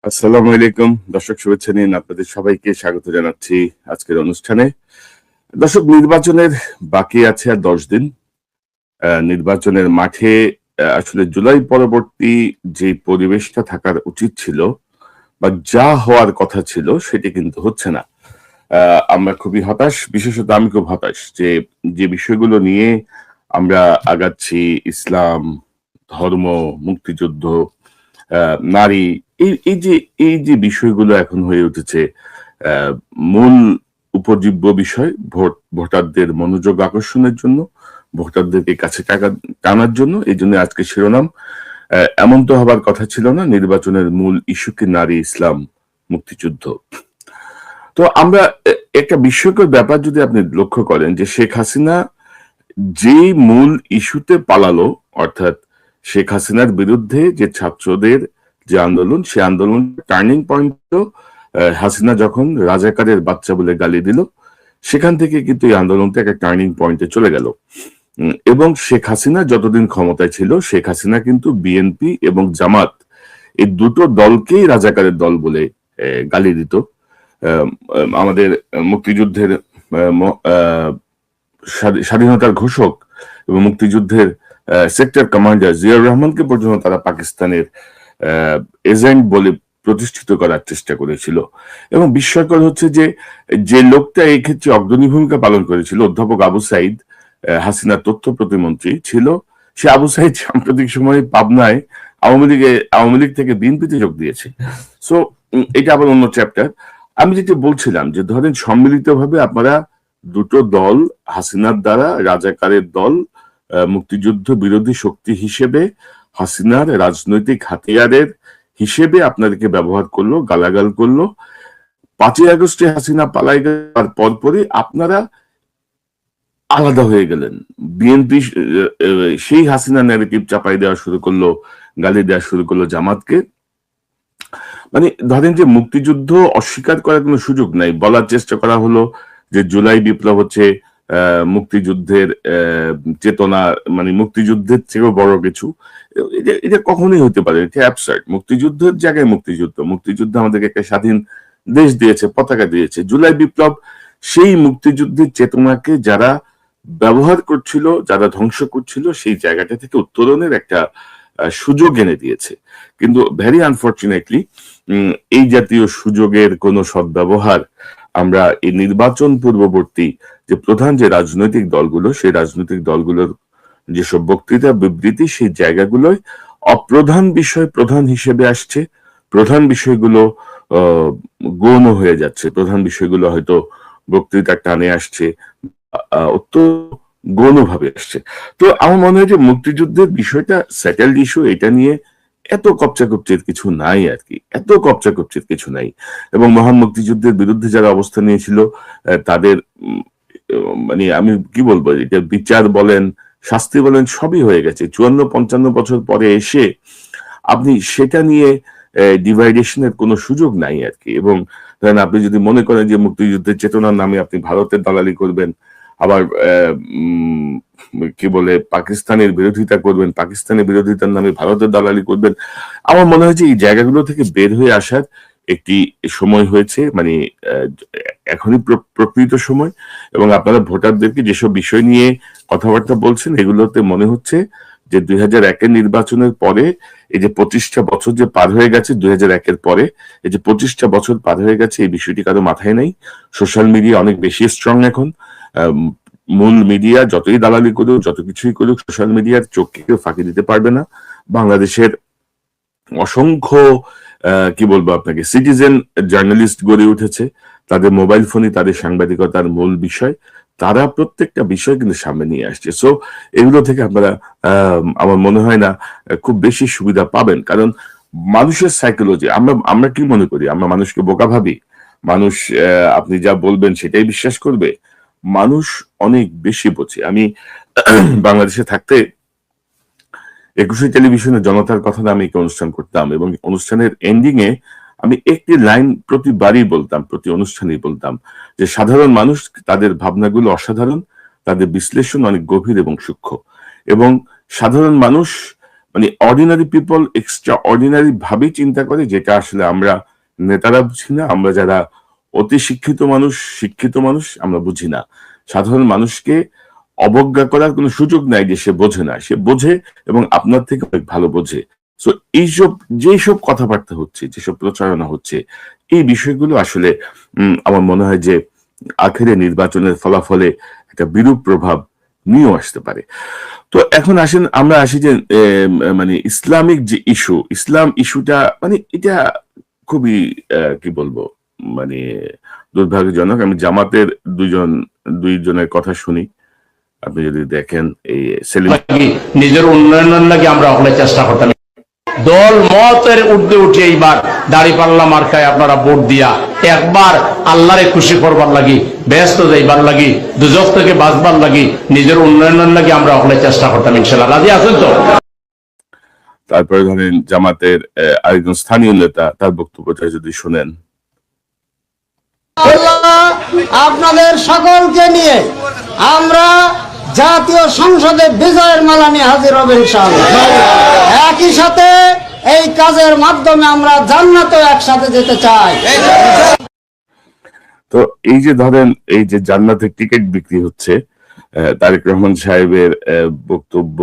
আসসালামু আলাইকুম দর্শক, শুভেচ্ছা নিন, আপনাদের সবাইকে স্বাগত জানাচ্ছি আজকের অনুষ্ঠানে। দর্শক, নির্বাচনের বাকি আছে আর 10 দিন। নির্বাচনের মাঠে আসলে জুলাই পরবর্তী যে পরিবেশটা থাকার উচিত ছিল বা যা হওয়ার কথা ছিল সেটি কিন্তু হচ্ছে না। আমরা খুবই হতাশ, বিশেষত আমি খুব হতাশ যে যে বিষয়গুলো নিয়ে আমরা আগাচ্ছি, ইসলাম, ধর্ম, মুক্তিযুদ্ধ, নারী, এই যে বিষয়গুলো এখন হয়ে উঠেছে মূল উপজীব্য বিষয়, ভোটারদের মনোযোগ আকর্ষণের জন্য, ভোটারদেরকে কাছে টানার জন্য। এই জন্য আজকে শিরোনাম, এমন তো হবার কথা ছিল না, নির্বাচনের মূল ইস্যু কি নারী, ইসলাম, মুক্তিযুদ্ধ। তো আমরা একটা বিস্ময়কর ব্যাপার যদি আপনি লক্ষ্য করেন যে শেখ হাসিনা যে মূল ইস্যুতে পালালো, অর্থাৎ শেখ হাসিনার বিরুদ্ধে যে ছাত্রদের যে আন্দোলন, সে আন্দোলন টার্নিং পয়েন্ট তো হাসিনা যখন রাজাকারের বাচ্চা বলে গালি দিল, সেখান থেকে কিন্তু এই আন্দোলনটা একটা টার্নিং পয়েন্টে চলে গেল। এবং শেখ হাসিনা যতদিন ক্ষমতায় ছিল, শেখ হাসিনা কিন্তু বিএনপি এবং জামাত এই দুটো দলকেই রাজাকারের দল বলে গালি দিত। আমাদের মুক্তিযুদ্ধের স্বাধীনতার ঘোষক এবং মুক্তিযুদ্ধের সেক্টর কমান্ডার জিয়াউর রহমানকে পর্যন্ত তারা পাকিস্তানের এজেন্ট বলে প্রতিষ্ঠিত করার চেষ্টা করেছিল। এবং বিস্ময়কর হচ্ছে যে যে লোকটা এই ক্ষেত্রে অগ্রণী ভূমিকা পালন করেছিল, অধ্যাপক আবু সাইদ, হাসিনার তথ্য প্রতিমন্ত্রী ছিল, সে আবু সাইদ সাম্প্রতিক সময়ে পাবনায় আওয়ামী লীগ থেকে বিএনপিতে যোগ দিয়েছে। সো এটা আবার অন্য চ্যাপ্টার। আমি যেটা বলছিলাম যে ধরেন সম্মিলিতভাবে আপনারা দুটো দল, হাসিনার দ্বারা রাজাকারের দল, মুক্তিযুদ্ধ বিরোধী শক্তি হিসেবে হাসিনার রাজনৈতিক হাতিয়ারের হিসেবে আপনাদেরকে ব্যবহার করলো, গালাগাল করলো। 5ই আগস্টে হাসিনা পালাই যাওয়ার পরপরই আপনারা আলাদা হয়ে গেলেন। বিএনপি সেই হাসিনা ন্যারেটিভ চাপাই দেওয়া শুরু করলো, গালি দেওয়া শুরু করলো জামাতকে। মানে ধরেন যে মুক্তিযুদ্ধ অস্বীকার করার কোনো সুযোগ নাই। বলার চেষ্টা করা হলো যে জুলাই বিপ্লব হচ্ছে মুক্তিযুদ্ধের চেতনা, মানে মুক্তিযুদ্ধের থেকেও বড় কিছু। এটা কখনোই হতে পারে, এটা অ্যাবসার্ড। মুক্তিযুদ্ধের জায়গায় মুক্তিযুদ্ধ আমাদেরকে একটা স্বাধীন দেশ দিয়েছে, পতাকা দিয়েছে। জুলাই বিপ্লব সেই মুক্তিযুদ্ধের চেতনাকে যারা ব্যবহার করছিল, যারা ধ্বংস করছিল, সেই জায়গাটা থেকে উত্তরণের একটা সুযোগ এনে দিয়েছে। কিন্তু ভেরি আনফরচুনেটলি এই জাতীয় সুযোগের কোনো সদ্ব্যবহার আমরা এই নির্বাচন পূর্ববর্তী যে প্রধান যে রাজনৈতিক দলগুলো, সেই রাজনৈতিক দলগুলোর যেসব বক্তৃতা বিবৃতি, সেই জায়গাগুলোয় অপ্রধান বিষয় প্রধান হিসেবে আসছে। প্রধান বিষয়গুলো গৌণ হয়ে যাচ্ছে, প্রধান বিষয়গুলো হয়তো বক্তৃতার টানে আসছে, অত্যন্ত গৌণভাবে আসছে। তো আমার মনে হয় যে মুক্তিযুদ্ধের বিষয়টা সেটেলড ইস্যু, এটা নিয়ে এত কপচাকপচির কিছু নাই আর কি, এত কপচাকপচির কিছু নাই। এবং মহান মুক্তিযুদ্ধের বিরুদ্ধে যারা অবস্থান নিয়েছিল তাদের মানে আমি কি বলবো, এটা বিচার বলেন, শাস্তি বলেন, সবই হয়ে গেছে। 54-55 বছর পরে এসে আপনি সেটা নিয়ে ডিভাইডেশনের কোনো সুযোগ নাই আর কি। এবং ধরেন আপনি যদি মনে করেন যে মুক্তিযুদ্ধের চেতনার নামে আপনি ভারতের দালালি করবেন, আবার কি বলে পাকিস্তানের বিরোধিতা করবেন, পাকিস্তানের বিরোধিতার নামে ভারতের দালালি করবেন, আমার মনে হয় যে এই জায়গাগুলো থেকে বের হয়ে আসার একটি সময় হয়েছে, মানে এখনই প্রকৃত সময়। এবং আপনারা ভোটারদেরকে যেসব বিষয় নিয়ে কথাবার্তা বলছেন, এগুলোতে মনে হচ্ছে যে 2001-এর নির্বাচনের পরে এই যে 25টা বছর যে পার হয়ে গেছে, 2001-এর পরে এই যে 25টা বছর পার হয়ে গেছে, এই বিষয়টি কারো মাথায় নেই। সোশ্যাল মিডিয়া অনেক বেশি স্ট্রং এখন। মূল মিডিয়া যতই দালালি করুক, যত কিছুই করুক, সোশ্যাল মিডিয়ার চোখকে কেউ ফাঁকি দিতে পারবে না। বাংলাদেশের অসংখ্য কি বলবো আপনাকে, সিটিজেন জার্নালিস্ট গড়ে উঠেছে, তাদের মোবাইল ফোনই তাদের সাংবাদিকতার মূল বিষয়। তারা প্রত্যেকটা বিষয় কিন্তু সামনে নিয়ে আসছে। সো এগুলো থেকে আপনারা আমার মনে হয় না খুব বেশি সুবিধা পাবেন। কারণ মানুষের সাইকোলজি, আমরা কি মনে করি, আমরা মানুষকে বোকা ভাবি? মানুষ আপনি যা বলবেন সেটাই বিশ্বাস করবে? মানুষ অনেক বেশি বোঝে। আমি বাংলাদেশে থাকতে 21 টেলিভিশনে জনতার কথা নামে একটি অনুষ্ঠান করতাম, এবং অনুষ্ঠানের এন্ডিং এ আমি একটি লাইন প্রতিবারই বলতাম, প্রতি অনুষ্ঠানেই বলতাম যে সাধারণ মানুষ, তাদের ভাবনাগুলো অসাধারণ, তাদের বিশ্লেষণ অনেক গভীর এবং সূক্ষ্ম। এবং সাধারণ মানুষ মানে অর্ডিনারি পিপল এক্সট্রা অর্ডিনারি ভাবে চিন্তা করে, যেটা আসলে আমরা নেতারা বুঝি না। আমরা যারা অতি শিক্ষিত মানুষ আমরা বুঝি না। সাধারণ মানুষকে অবজ্ঞা করার কোনো সুযোগ নাই যে সে বোঝে না, সে বোঝে এবং আপনার থেকে অনেক ভালো বোঝে। সো এইসব যেসব কথাবার্তা হচ্ছে, যেসব প্রচারণা হচ্ছে, এই বিষয়গুলো আসলে আমার মনে হয় যে আখেরে নির্বাচনের ফলাফলে একটা বিরূপ প্রভাব নিয়েও আসতে পারে। তো এখন আসেন আমরা আসি যে মানে ইসলামিক যে ইসলাম ইস্যুটা মানে এটা খুবই কি বলবো মানে দুর্ভাগ্যজনক। আমি জামাতের দুইজনের কথা শুনি। আপনি যদি দেখেন এই সেলিম, নিজের উন্নয়নের লাগে আমরা অকলে চেষ্টা করতাম, দল মতের ঊর্ধ্বে উঠে এইবার দাঁড়িপাল্লা মার্কায় আপনারা ভোট দিয়া একবার আল্লাহরে খুশি করবার লাগি, ব্যস্ত যাইবার লাগি, দুজক থেকে বাঁচবার লাগি, নিজের উন্নয়নের লাগে আমরা অকলে চেষ্টা করতাম। ইনশাআল্লাহ রাজি আছেন তো? তারপরে ধরেন জামাতের আরেকজন স্থানীয় নেতা, তার বক্তব্যটা যদি শুনেন। আপনাদের সকলকে নিয়ে আমরা জাতীয় সংসদে বিজয়ের মালা নিয়ে হাজির হব ইনশাআল্লাহ। একই সাথে এই কাজের মাধ্যমে আমরা জান্নাতে একসাথে যেতে চাই। তো এই যে ধরেন এই যে জান্নাতের টিকিট বিক্রি হচ্ছে, তারেক রহমান সাহেবের বক্তব্য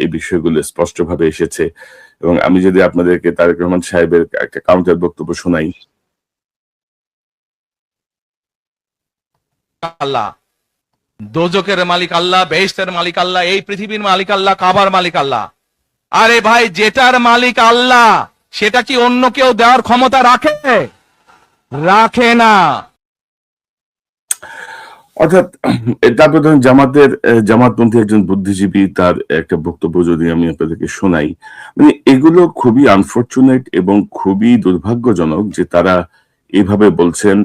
এই বিষয়গুলো স্পষ্টভাবে এসেছে। এবং আমি যদি আপনাদেরকে তারেক রহমান সাহেবের একটা কাউন্টার বক্তব্য শোনাই। আল্লাহ, দোজকের মালিক আল্লাহ, বেহেশতের মালিক আল্লাহ, এই পৃথিবীর মালিক আল্লাহ, কাবার মালিক আল্লাহ। আরে ভাই, যেটার মালিক আল্লাহ সেটা কি অন্য কেউ দেওয়ার ক্ষমতা রাখে? রাখে না। অর্থাৎ তারপর ধরেন জামাতপন্থী একজন বুদ্ধিজীবী, তার একটা বক্তব্য যদি আমি আপনাদেরকে শোনাই, মানে এগুলো খুবই আনফরচুনেট এবং খুবই দুর্ভাগ্যজনক যে তারা এইভাবে বলছেন।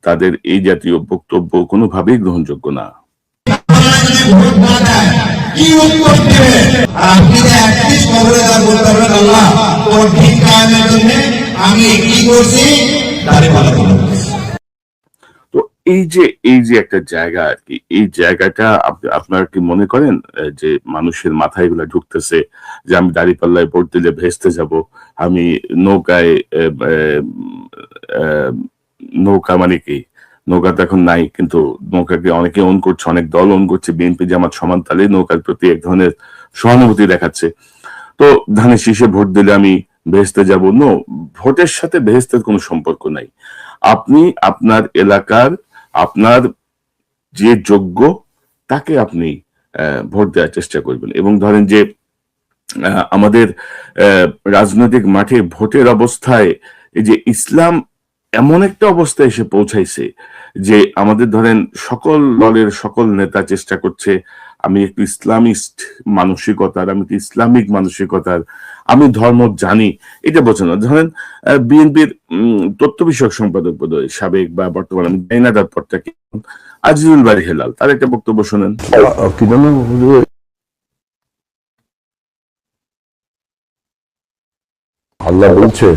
তাদের এই জাতীয় বক্তব্য কোনোভাবেই গ্রহণযোগ্য না। তো এই যে একটা জায়গা আর কি, এই জায়গাটা আপনারা কি মনে করেন যে মানুষের মাথায় এগুলো ঢুকতেছে যে আমি দাঁড়িপাল্লায় ভোট দিলে ভেস্তে যাব, আমি নৌকায় নৌকা মানে কি, নৌকা তো এখন নাই, কিন্তু নৌকাকে অনেকে ওন করছে, অনেক দল ওন করছে, বিএনপি জামাত সমান তালে নৌকার প্রতি এক ধরনের সহানুভূতি দেখাচ্ছে। তো ধানের শীষে ভোট দিলে আমি ভেস্তে যাব, নো, ভোটের সাথে ভেস্তের কোনো সম্পর্ক নাই। আপনি আপনার এলাকার আপনার যে যোগ্য তাকে আপনি ভোট দেওয়ার চেষ্টা করবেন। এবং ধরেন যে আমাদের রাজনৈতিক মাঠে ভোটের অবস্থায় এই যে ইসলাম এমন একটা অবস্থায় এসে পৌঁছাইছে যে আমাদের ধরেন সকল দলের সকল নেতা চেষ্টা করছে আমি একটু ইসলামিস্ট মানসিকতার, আমি একটু ইসলামিক মানসিকতার, আমি ধর্ম জানি, এটা বোঝানো। ধরেন বিএনপির তথ্য বিষয়ক সম্পাদক বোধহয় সাবেক বা বর্তমান, আমি জানি না তার পরটা কি, আজিজুল বারী হেলাল, তার একটা বক্তব্য শোনেন। আল্লাহ বলছে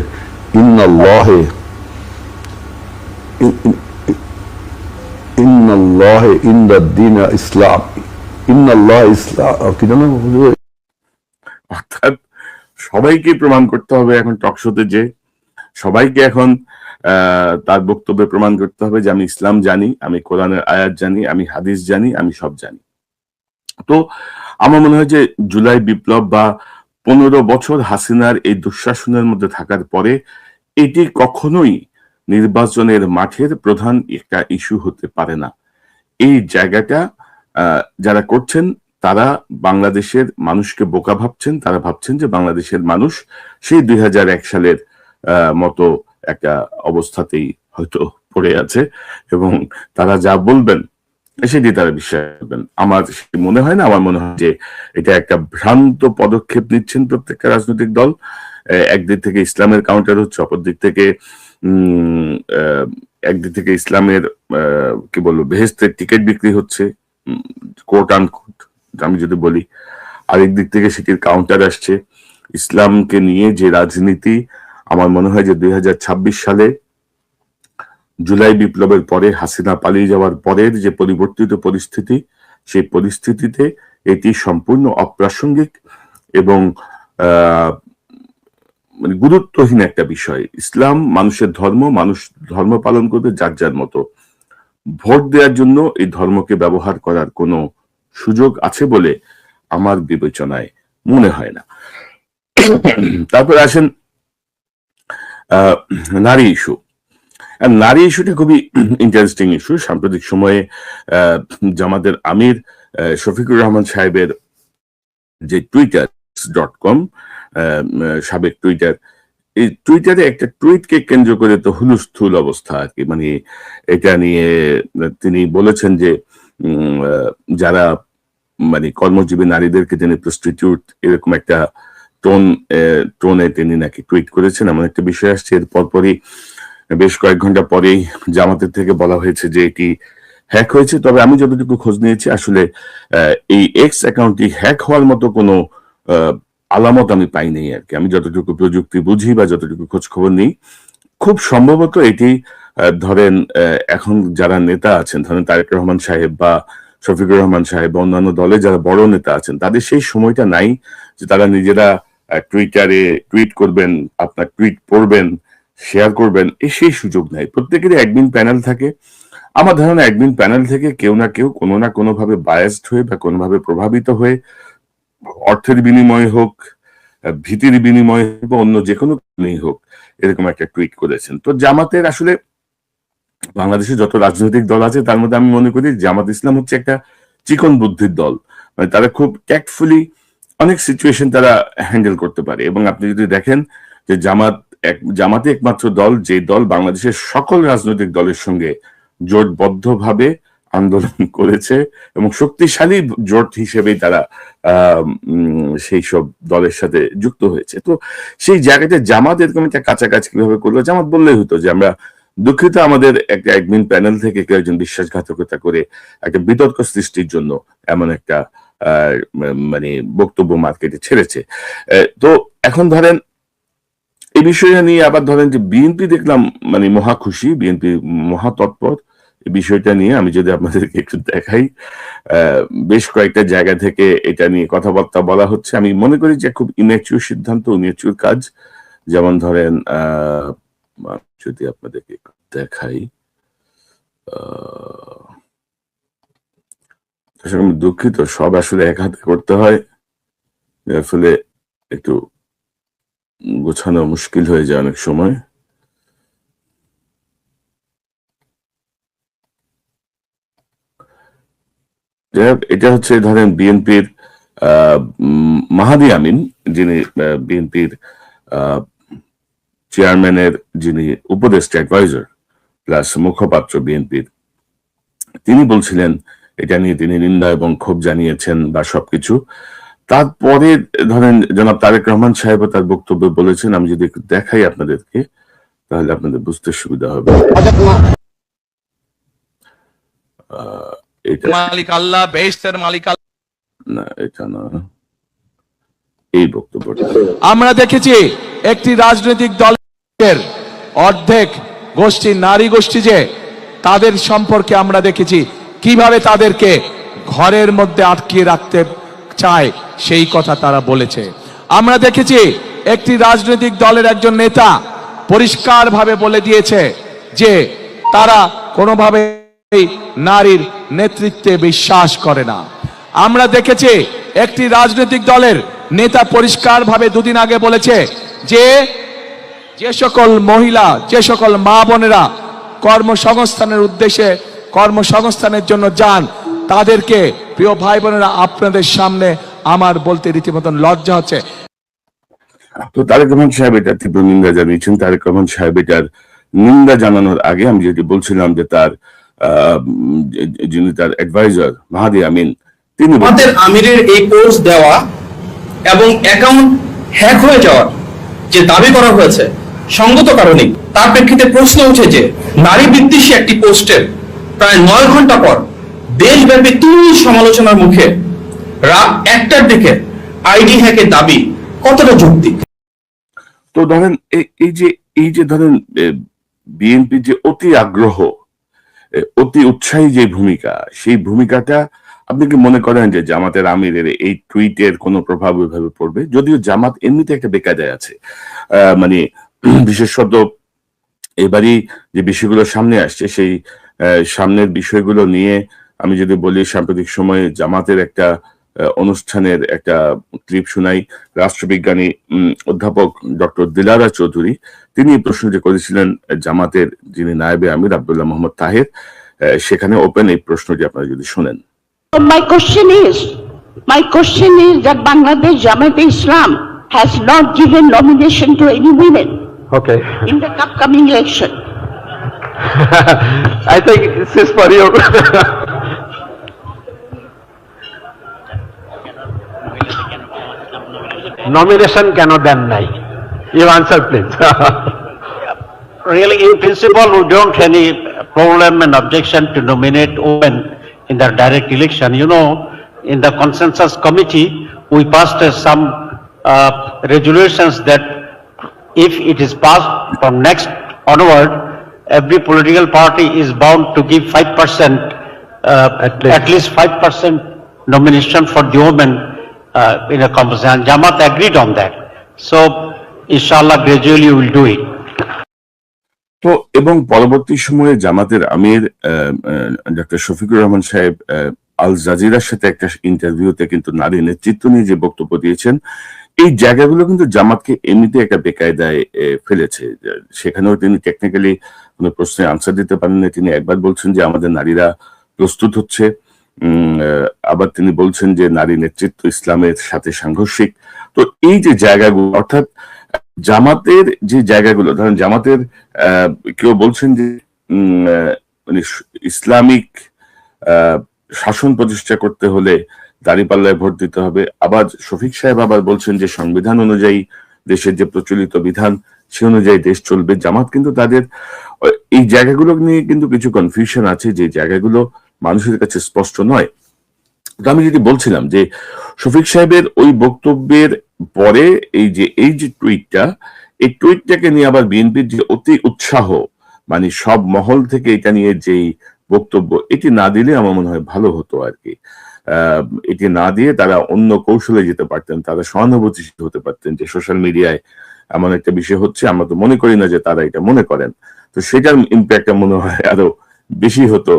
ইন্নাল্লাহে ইন্দাদ্দীন ইসলাম, ইন্নাল্লাহ ইসলাম। কি জানো, অর্থাৎ সবাইকে প্রমাণ করতে হবে এখন টকশোতে, যে সবাইকে এখন তার বক্তব্যে প্রমাণ করতে হবে যে আমি ইসলাম জানি, আমি কোরআনের আয়াত জানি, আমি হাদিস জানি, আমি সব জানি। তো আমার মনে হয় যে জুলাই বিপ্লব বা 15 বছর হাসিনার এই দুঃশাসনের মধ্যে থাকার পরে এটি কখনোই নির্বাচনের মাঠের প্রধান একটা ইস্যু হতে পারে না। এই জায়গাটা যারা করছেন তারা বাংলাদেশের মানুষকে বোকা ভাবছেন। তারা ভাবছেন যে বাংলাদেশের মানুষ সেই 2001 সালের মতো একটা অবস্থাতেই হয়তো পড়ে আছে এবং তারা যা বলবেন সেটি তারা বিশ্বাস করবেন। আমার মনে হয় না, আমার মনে হয় যে এটা একটা ভ্রান্ত পদক্ষেপ নিচ্ছেন প্রত্যেকটা রাজনৈতিক দল। একদিক থেকে ইসলামের কাউন্টার হচ্ছে, অপর দিক থেকে একদিক থেকে ইসলামের কি বলবো বেহেশতের টিকিট বিক্রি হচ্ছে, কোট আন কোট আমি যদি বলি। আরেক দিক থেকে সেটির কাউন্টার আসছে ইসলামকে নিয়ে যে রাজনীতি। আমার মনে হয় যে 2026 সালে জুলাই বিপ্লবের পরে হাসিনা পালিয়ে যাওয়ার পরের যে পরিবর্তিত পরিস্থিতি, সেই পরিস্থিতিতে এটি সম্পূর্ণ অপ্রাসঙ্গিক এবং মানে গুরুত্বহীন একটা বিষয়। ইসলাম মানুষের ধর্ম, মানুষ ধর্ম পালন করবে যার যার মতো। ভোট দেওয়ার জন্য এই ধর্মকে ব্যবহার করার কোনো সুযোগ আছে বলে আমার বিবেচনায় মনে হয় না। তারপর আসেন নারী ইস্যু। নারী ইস্যুটা খুবই ইন্টারেস্টিং ইস্যু। সাম্প্রতিক সময়ে জামাতের আমির শফিকুর রহমান সাহেবের যে twitter.com সাবেক টুইটার, এই টুইটারে একটা টুইটকে কেন্দ্র করে তো হুলস্থুল অবস্থা আর কি। মানে এটা নিয়ে তিনি বলেছেন যে যারা মানে কর্মজীবী নারীদেরকে তিনি প্রস্টিটিউট, এরকম একটা টোনে তিনি নাকি টুইট করেছেন, এমন একটা বিষয় আসছে। এর পরপরই বেশ কয়েক ঘন্টা পরেই জামাতের থেকে বলা হয়েছে যে এটি হ্যাক হয়েছে। তবে আমি যতটুকু খোঁজ নিয়েছি আসলে এই এক্স অ্যাকাউন্টটি হ্যাক হওয়ার মতো কোনো আলামত আমি পাইনি আর কি। আমি যতটুকু প্রযুক্তি বুঝি বা যতটুকু খোঁজ খবর নিই, খুব সম্ভবত এটি ধরেন এখন যারা নেতা আছেন, ধরেন তারেক রহমান সাহেব বা শফিকুর রহমান সাহেব বা অন্যান্য দলে যারা বড় নেতা আছেন, তাদের সেই সময়টা নাই যে তারা নিজেরা টুইটারে টুইট করবেন, আপনার টুইট পড়বেন, শেয়ার করবেন, সেই সুযোগ নাই। প্রত্যেকেরই অ্যাডমিন প্যানেল থাকে। আমার ধারণা অ্যাডমিন প্যানেল থেকে কেউ না কেউ কোনো না কোনো ভাবে বায়াসড হয়ে বা কোনোভাবে প্রভাবিত হয়ে, অর্থের বিনিময়ে হোক, ভীতির বিনিময়ে বা অন্য যে কোনো কারণেই হোক, এরকম একটা টুইট করেছেন। তো জামাতের আসলে বাংলাদেশে যত রাজনৈতিক দল আছে তার মধ্যে আমি মনে করি জামাত ইসলাম হচ্ছে একটা চিকন বুদ্ধির দল। মানে তারা খুব ট্যাক্টফুলি অনেক সিচুয়েশন তারা হ্যান্ডেল করতে পারে। এবং আপনি যদি দেখেন যে জামাতে একমাত্র দল যে দল বাংলাদেশের সকল রাজনৈতিক দলের সঙ্গে জোটবদ্ধভাবে আন্দোলন করেছে এবং শক্তিশালী জোট হিসেবেই তারা সেই সব দলের সাথে যুক্ত হয়েছে। তো সেই জায়গাতে জামাত এরকম একটা কাছাকাছি কিভাবে করলো? জামাত বললেই হতো যে আমরা দুঃখিত, আমাদের একটা অ্যাডমিন প্যানেল থেকে কেউ একজন বিশ্বাসঘাতকতা করে একটা বিতর্ক সৃষ্টির জন্য এমন একটা মানে বক্তব্য মার্কেটে ছেড়েছে। তো এখন ধরেন এই বিষয়টা নিয়ে আবার ধরেন যে বিএনপি দেখলাম মানে মহা খুশি, বিএনপি মহা তৎপর এই বিষয়টা নিয়ে। আমি যদি আপনাদেরকে একটু দেখাই, বেশ কয়েকটা জায়গা থেকে এটা নিয়ে কথাবার্তা বলা হচ্ছে। আমি মনে করি যে খুব ইমেচুর সিদ্ধান্ত, ইমেচুর কাজ। যেমন ধরেন যদি আপনাদেরকে দেখাই, আমি দুঃখিত, সব আসলে এক হাতে করতে হয়, আসলে একটু গোছানো মুশকিল হয়ে যায় অনেক সময়। এটা হচ্ছে ধরেন বিএনপির মাহাদি আমিন, যিনি বিএনপির চেয়ারম্যানের যিনি উপদেষ্টা, অ্যাডভাইজার প্লাস মুখপাত্র বিএনপির, তিনি বলছিলেন এটা নিয়ে তিনি নিন্দা এবং ক্ষোভ জানিয়েছেন বা সবকিছু। তারপরে ধরেন জনাব তারেক রহমান সাহেব তার বক্তব্যে বলেছেন, আমি যদি একটু দেখাই আপনাদেরকে তাহলে আপনাদের বুঝতে সুবিধা হবে। এটা মালিক আল্লাহ, বেহেশতের মালিক আল্লাহ, না, এটা না, এই বক্তব্যটা আমরা দেখেছি একটি রাজনৈতিক দলের অর্ধেক গোষ্ঠী নারী গোষ্ঠী, যে তাদের সম্পর্কে আমরা দেখেছি কিভাবে তাদেরকে ঘরের মধ্যে আটকিয়ে রাখতে চায়, সেই কথা তারা বলেছে। আমরা দেখেছি একটি রাজনৈতিক দলের একজন নেতা পরিষ্কারভাবে বলে দিয়েছে যে তারা কোনোভাবে নারীর নেতৃত্বে বিশ্বাস করে না। আমরা দেখেছি একটি রাজনৈতিক দলের নেতা পরিষ্কারভাবে দুদিন আগে বলেছে যে যে সকল মহিলা, যে সকল মা বোনেরা কর্মসংস্থানের উদ্দেশ্যে কর্মসংস্থানের জন্য যান, তাদেরকে প্রিয় ভাই বোনেরা আপনাদের সামনে আমার বলতে রীতিমতন লজ্জা হচ্ছে। তো তারেক রহমান সাহেব এটা তীব্র নিন্দা জানিয়েছেন। তারেক রহমান সাহেব এটার নিন্দা জানানোর আগে আমি যেটি বলছিলাম যে তার যিনি তার অ্যাডভাইজার মাহাদি আমিন, তিনি আমাদের আমিরের এই কোর্স দেওয়া এবং অ্যাকাউন্ট হ্যাক হয়ে যাওয়ার যে দাবি করা হয়েছে সঙ্গত কারণে তার প্রেক্ষিতে প্রশ্ন উঠে যে নারী বিদ্বেষী একটি পোস্টের প্রায় 9 ঘন্টা পর দেশব্যাপী তুমুল সমালোচনার মুখে রাত 1টার দিকে আইডি হ্যাকের দাবি কতটা যৌক্তিক? তো ধরেন এই যে ধরেন বিএনপি যে অতি আগ্রহ, অতি উৎসাহী যে ভূমিকা, সেই ভূমিকাটা আপনি কি মনে করেন যে জামাতের আমিরের এই টুইটের কোনো প্রভাব ওইভাবে পড়বে? যদিও জামাত এমনিতে একটা বেকায়দায় আছে, মানে বিশেষত এবারই যে বিষয়গুলো সামনে আসছে সেই সামনের বিষয়গুলো নিয়ে আমি যদি বলি, সাম্প্রতিক সময়ে জামাতের একটা অনুষ্ঠানের একটা ক্লিপ শোনাই। রাষ্ট্রবিজ্ঞানী অধ্যাপক ডক্টর দিলারা চৌধুরী তিনি এই প্রশ্নটি করেছিলেন জামাতের যিনি নায়েবে আমির আব্দুল্লাহ মোহাম্মদ তাহের, সেখানে ওপেন এই প্রশ্নটি আপনারা যদি শুনেন। My question is that Bangladesh Jamaat Islam has not given nomination to any women Okay. in the upcoming election. I think this is for you. Nomination cannot then নাই. You answer please. Really, in principle, we don't have any problem and objection to nominate women in the direct election. You know, in the consensus committee, we passed some resolutions that if it is passed from next onward, every political party is bound to give 5%, at least 5% nomination for the women in a composition. Jamaat agreed on that. So, inshallah, gradually we will do it. তো এবং পরবর্তী সময়ে জামাতের আমির doctor Shafiqur Rahman সাহেব আল জাজিরার সাথে একটা ইন্টারভিউতে কিন্তু নারী নেতৃত্ব নিয়ে যে বক্তব্য দিয়েছেন, এই জায়গাগুলো কিন্তু জামাতকে এমনিতে একটা বেকায়দায় ফেলেছে। সেখানেও তিনি টেকনিক্যালি কোনো প্রশ্নের আনসার দিতে পারেন না। তিনি একবার বলছেন যে আমাদের নারীরা প্রস্তুত হচ্ছে, আবার তিনি বলছেন যে নারী নেতৃত্ব ইসলামের সাথে সাংঘর্ষিক। তো এই যে জায়গাগুলো, অর্থাৎ জামাতের যে জায়গাগুলো, ধরেন জামাতের কেউ বলছেন যে মানে ইসলামিক শাসন প্রতিষ্ঠা করতে হলে দাঁড়িপাল্লায় ভোট দিতে হবে, আবার শফিক সাহেব আবার বলছেন যে সংবিধান অনুযায়ী দেশের যে প্রচলিত বিধান সে অনুযায়ী দেশ চলবে। জামাত কিন্তু তাদের এই জায়গাগুলো নিয়ে কিন্তু কিছু কনফিউশন আছে, যে জায়গাগুলো মানুষের কাছে স্পষ্ট নয়। তো আমি যদি বলছিলাম যে শফিক সাহেবের ওই বক্তব্যের পরে এই যে টুইটটা, এই টুইটটাকে নিয়ে আবার বিএনপির যে অতি উৎসাহ, মানে সব মহল থেকে এটা নিয়ে যেই বক্তব্য, এটি না দিলে আমার মনে হয় ভালো হতো আর কি। এটি না দিয়ে তারা অন্য কৌশলে যেতে পারতেন, তারা সহানুভূতিশীল হতে পারতেন যে সোশ্যাল মিডিয়ায় এমন একটা বিষয় হচ্ছে, আমরা তো মনে করি না যে তারা এটা মনে করেন। তো সেটার ইম্প্যাক্টটা মনে হয় আরো বেশি হতো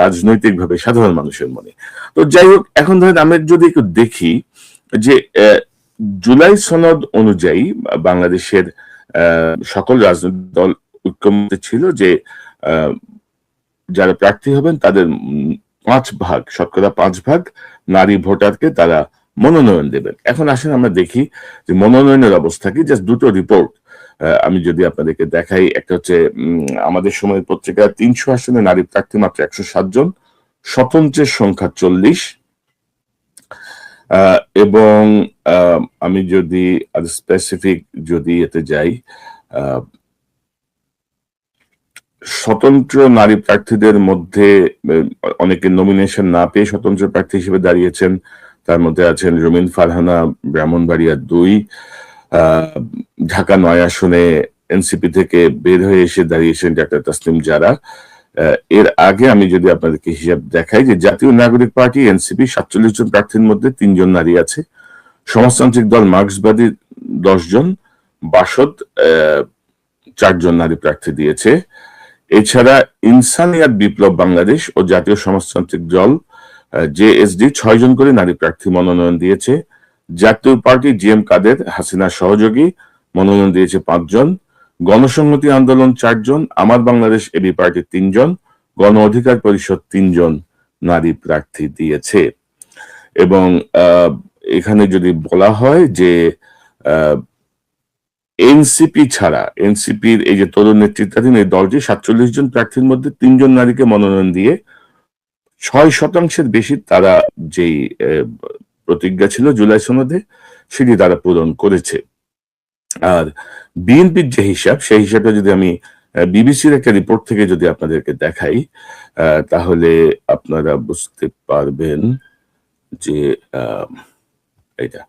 রাজনৈতিক ভাবে সাধারণ মানুষের মনে। তো যাই হোক, এখন ধরেন আমরা যদি একটু দেখি যে জুলাই সনদ অনুযায়ী বাংলাদেশের সকল রাজনৈতিক দল ঐক্যমত্যে ছিল যে যারা প্রার্থী হবেন তাদের 5 ভাগ, শতকরা 5 ভাগ নারী ভোটারকে তারা মনোনয়ন দেবেন। এখন আসেন আমরা দেখি যে মনোনয়নের অবস্থা কি। জাস্ট দুটো রিপোর্ট আমি যদি আপনাদেরকে দেখাই। একটা হচ্ছে আমাদের সময়ের পত্রিকা, 300 আসনে নারী প্রার্থী মাত্র 107 জন, স্বতন্ত্রের সংখ্যা 40, এবং আমি যদি আর স্পেসিফিক যদি এতে যাই, স্বতন্ত্র নারী প্রার্থীদের মধ্যে অনেকে নমিনেশন না পেয়ে স্বতন্ত্র প্রার্থী হিসেবে দাঁড়িয়েছেন। তার মধ্যে আছেন রুমিন ফারহানা, ব্রাহ্মণবাড়িয়া 2, ঢাকা 9 আসনে এনসিপি থেকে বের হয়ে এসে দাঁড়িয়েছেন ডাক্তার তাসলিম জারা। এর আগে আমি যদি আপনাদেরকে হিসাব দেখাই যে জাতীয় নাগরিক পার্টি এনসিপি 47 জন প্রার্থীর মধ্যে 3 জন নারী আছে, সমাজতান্ত্রিক দল মার্ক্সবাদী 10 জন, বাসদ 4 জন নারী প্রার্থী দিয়েছে। এছাড়া ইনসানিয়াত বিপ্লব বাংলাদেশ ও জাতীয় সমাজতান্ত্রিক দল জেএসডি 6 জন করে নারী প্রার্থী মনোনয়ন দিয়েছে। জাতীয় পার্টি জিএম কাদের হাসিনার সহযোগী মনোনয়ন দিয়েছে 5 জন, গণসংহতি আন্দোলন 4 জন, আমার বাংলাদেশ এবি পার্টি 3 জন, গণ অধিকার পরিষদ 3 জন নারী প্রার্থী দিয়েছে। এবং এখানে যদি বলা হয় যে এনসিপি ছাড়া, এনসিপির এই যে তরুণ নেতৃত্বাধীন এই দলটি 47 জন প্রার্থীর মধ্যে 3 জন নারীকে মনোনয়ন দিয়ে 6% বেশি তারা যেই প্রতিজ্ঞা ছিল জুলাই সনদে সেটি তারা পূরণ করেছে। আর বিএনপির যে হিসাব, সেই হিসাবটা যদি আমি বিবিসির একটা রিপোর্ট থেকে যদি আপনাদেরকে দেখাই, তাহলে আপনারা বুঝতে পারবেন যে এটা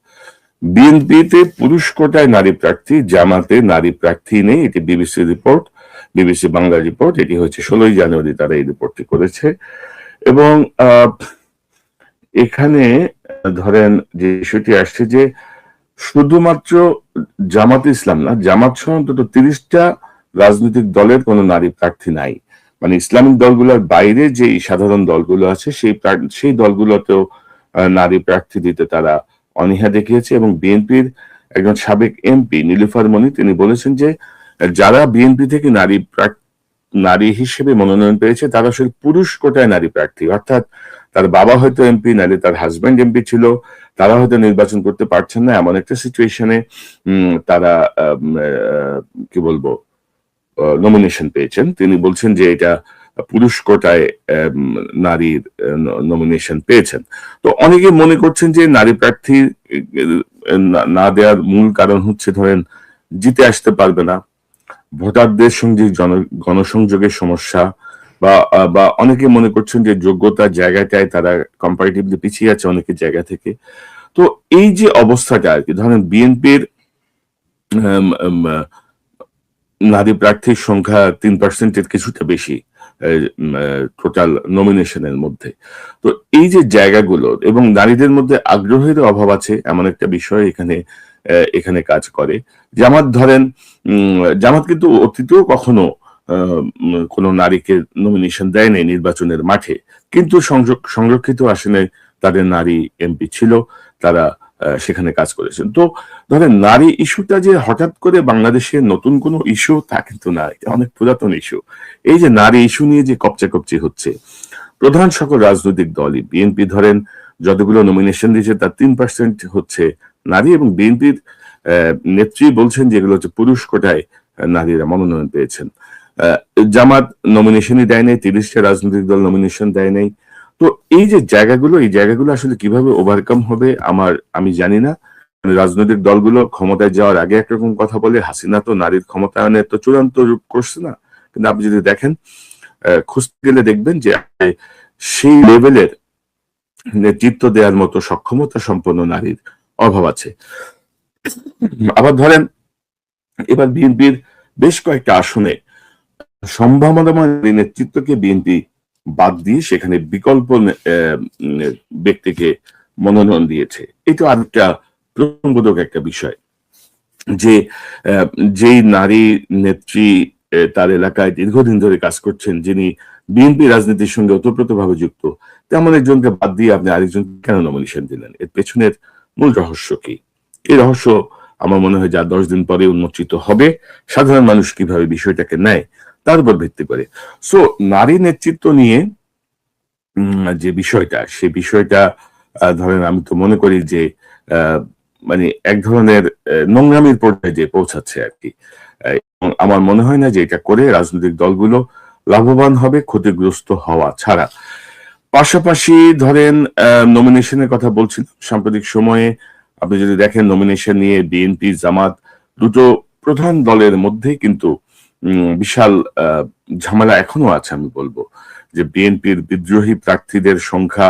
বিএনপিতে পুরুষ কোটায় নারী প্রার্থী, জামাতে নারী প্রার্থী নেই। এটি BBC report, BBC Bangla report. এটি হচ্ছে 16 জানুয়ারি তারা এই রিপোর্টটি করেছে। এবং এখানে ধরেন যে বিষয়টি আসছে যে শুধুমাত্র জামাত ইসলাম না, জামাত সহ অন্তত 30টা রাজনৈতিক দলের কোনো নারী প্রার্থী নাই। মানে ইসলামিক দলগুলোর বাইরে যে সাধারণ দলগুলো আছে সেই দলগুলোতেও নারী প্রার্থী দিতে তারা অনীহা দেখিয়েছে। এবং বিএনপির একজন সাবেক এমপি নীলুফার মনি তিনি বলেছেন যে যারা বিএনপি থেকে নারী হিসেবে মনোনয়ন পেয়েছে তারা আসলে পুরুষ কোটায় নারী প্রার্থী, অর্থাৎ তার বাবা হয়তো এমপি, নাহলে তার হাজবেন্ড এমপি ছিল, তারা হয়তো নির্বাচন করতে পারছেন না, এমন একটা সিচুয়েশনে তারা কি বলবো নমিনেশন পেয়েছেন। তিনি বলছেন যে এটা পুরুষ কোটায় নারীর নমিনেশন পেয়েছেন। তো অনেকে মনে করছেন যে নারী প্রার্থী না দেওয়ার মূল কারণ হচ্ছে ধরেন জিতে আসতে পারবে না, ভোটারদের সঙ্গে গণসংযোগের সমস্যা, বা অনেকে মনে করছেন যে যোগ্যতার জায়গাটায় তারা কম্পারেটিভলি পিছিয়ে আছে অনেকের জায়গা থেকে। তো এই যে অবস্থাটা আর কি, ধরেন বিএনপির নারী প্রার্থীর সংখ্যা 3%-এর কিছুটা বেশি টোটাল নমিনেশনের মধ্যে। তো এই যে জায়গাগুলো এবং নারীদের মধ্যে আগ্রহের অভাব আছে এমন একটা বিষয় এখানে কাজ করে। জামাত ধরেন জামাত কিন্তু অতীতেও কখনো কোনো নারীকে নমিনেশন দেয় নাই নির্বাচনের মাঠে, কিন্তু সংরক্ষিত আসনে তাদের নারী এমপি ছিল, তারা সেখানে কাজ করেছেন। তো ধরেন নারী ইস্যুটা যে হঠাৎ করে বাংলাদেশের নতুন কোনো ইস্যু তা কিন্তু না, এটা অনেক পুরাতন ইস্যু। এই যে নারী ইস্যু নিয়ে যে কপচাকপচি হচ্ছে, প্রধান সকল রাজনৈতিক দলই, বিএনপি ধরেন যতগুলো নমিনেশন দিয়েছে তার 3% হচ্ছে নারী, এবং বিএনপির নেত্রী বলছেন যে এগুলো হচ্ছে পুরুষ কোটায় নারীরা মনোনয়ন পেয়েছেন। জামাত নমিনেশনই দেয় নাই, 30টা রাজনৈতিক দল নমিনেশন দেয় নাই। তো এই যে জায়গাগুলো আসলে কিভাবে ওভারকাম হবে আমি জানি না। রাজনৈতিক দলগুলো ক্ষমতায় যাওয়ার আগে একরকম কথা বলে, হাসিনা তো নারীর ক্ষমতায়নের তো চূড়ান্ত রূপ করছে না, কিন্তু আপনি যদি দেখেন খুঁজতে গেলে দেখবেন যে সেই লেভেলের নেতৃত্ব দেওয়ার মতো সক্ষমতা সম্পন্ন নারীর অভাব আছে। আবার ধরেন এবার বিএনপির বেশ কয়েকটা আসনে সম্ভাবনাময় নেতৃত্বকে বিএনপি বাদ দিয়ে সেখানে বিকল্প ব্যক্তিকে মনোনয়ন দিয়েছে। এটা আরেকটা প্রসঙ্গবোধক একটা বিষয় যে যেই নারী নেত্রী তার এলাকায় দীর্ঘদিন ধরে কাজ করছেন, যিনি বিএনপি রাজনীতির সঙ্গে ওতপ্রোতভাবে যুক্ত, তেমন একজনকে বাদ দিয়ে আপনি আরেকজন কেন নমিনেশন দিলেন? এর পেছনের মূল রহস্য কি? এই রহস্য আমার মনে হয় যা 10 দিন পরে উন্মোচিত হবে, সাধারণ মানুষ কিভাবে বিষয়টাকে নেয় তার উপর ভিত্তি করে। সো নারী নেতৃত্ব নিয়ে যে বিষয়টা, সে বিষয়টা ধরেন আমি তো মনে করি যে মানে এক ধরনের নোংরামির পর্যায়ে যে পৌঁছাচ্ছে আর কি। এবং আমার মনে হয় না যে এটা করে রাজনৈতিক দলগুলো লাভবান হবে, ক্ষতিগ্রস্ত হওয়া ছাড়া। পাশাপাশি ধরেন নমিনেশনের কথা বলছিলাম, সাম্প্রতিক সময়ে আপনি যদি দেখেন নমিনেশন নিয়ে বিএনপি জামাত দুটো প্রধান দলের মধ্যে কিন্তু বিশাল ঝামেলা এখনো আছে। আমি বলবো যে বিএনপির বিদ্রোহী প্রার্থীদের সংখ্যা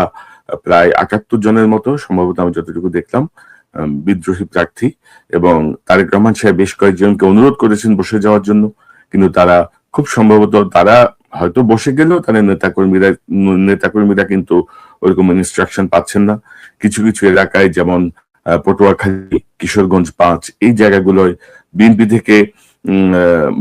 প্রায় 78 জনের মতো, সম্ভবত আমি যতটুকু দেখলাম বিদ্রোহী প্রার্থী, এবং তারেক রহমান সাহেব বেশ কয়েকজনকে অনুরোধ করেছেন বসে যাওয়ার জন্য, কিন্তু তারা খুব সম্ভবত তারা হয়তো বসে গেলেও তাদের নেতাকর্মীরা কিন্তু ওরকম ইনস্ট্রাকশন পাচ্ছেন না। কিছু কিছু এলাকায় যেমন পটুয়াখালী, কিশোরগঞ্জ 5 এই জায়গাগুলোয় বিএনপি থেকে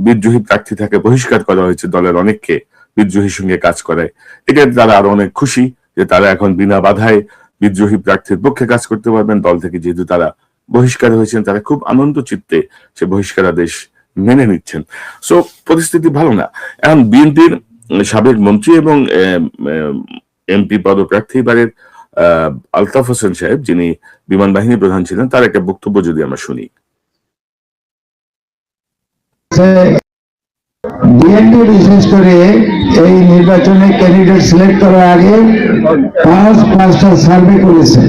বিদ্রোহী প্রার্থী থেকে বহিষ্কার করা হয়েছে দলের অনেককে, বিদ্রোহীর সঙ্গে কাজ করায়। এটা তারা আরো অনেক খুশি যে তারা এখন বিনা বাধায় বিদ্রোহী প্রার্থীর পক্ষে কাজ করতে পারবেন দল থেকে, যেহেতু তারা বহিষ্কার হয়েছেন। তারা খুব আনন্দ চিত্তে সে বহিষ্কারাদেশ মেনে নিচ্ছেন। সো পরিস্থিতি ভালো না। এখন বিএনপির সাবেক মন্ত্রী এবং এমপি পদপ্রার্থী এবারের আলতাফ হোসেন সাহেব, যিনি বিমান বাহিনী প্রধান ছিলেন, তার একটা বক্তব্য যদি আমরা শুনি। বিএনপি বিশেষ করে এই নির্বাচনে ক্যান্ডিডেট সিলেক্ট করার আগে 5টা সার্ভে করেছে,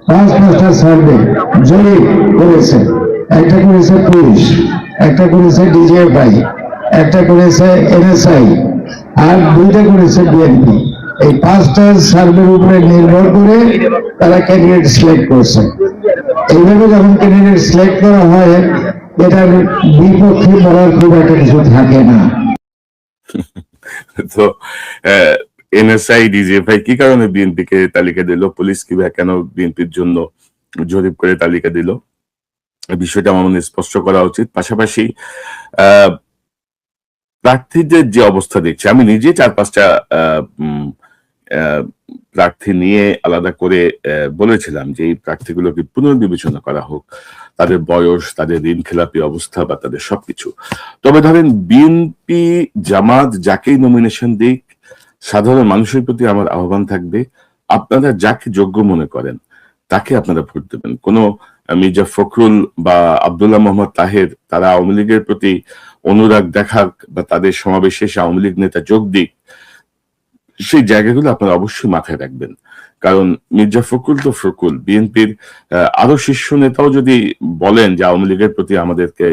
5টা সার্ভে জরিপ করেছে। একটা করেছে পুলিশ, একটা করেছে ডিজিএফআই, একটা করেছে এনএসআই, আর 2টা করেছে বিএনপি। এই 5টা সার্ভের উপরে নির্ভর করে তারা ক্যান্ডিডেট সিলেক্ট করছে। এইভাবে যখন ক্যান্ডিডেট সিলেক্ট করা হয়, এটার বিপক্ষে বলার খুব একটা কিছু থাকে না। তো এনএসআই ডিজিএফআই কি কারণে বিএনপি কে তালিকা দিল, পুলিশ কিংবা কেন বিএনপির জন্য জরিপ করে তালিকা দিল, এই বিষয়টা আমার মনে স্পষ্ট করা উচিত। পাশাপাশি প্রার্থীদের যে অবস্থা দেখছি, আমি নিজে 4-5টা প্রার্থী নিয়ে আলাদা করে বলেছিলাম যে এই প্রার্থীগুলোকে পুনর্বিবেচনা করা হোক, তাদের বয়স, তাদের ঋণ খেলাপি অবস্থা বা তাদের সবকিছু। তবে ধরেন বিএনপি জামাত যাকেই নমিনেশন দিক, সাধারণ মানুষের প্রতি আমার আহ্বান থাকবে, আপনারা যাকে যোগ্য মনে করেন তাকে আপনারা ভোট দেবেন। কোনো মির্জা ফখরুল বা আব্দুল্লাহ মোহাম্মদ তাহের তারা আওয়ামী লীগের প্রতি অনুরাগ দেখাক বা তাদের সমাবেশে আওয়ামী লীগ নেতা যোগ দিক, সেই জায়গাগুলো আপনারা অবশ্যই মাথায় রাখবেন। কারণ মির্জা ফখরুল তো ফখরুল, বিএনপির আরো শীর্ষ নেতাও যদি বলেন যে আওয়ামী লীগের প্রতি আমাদেরকে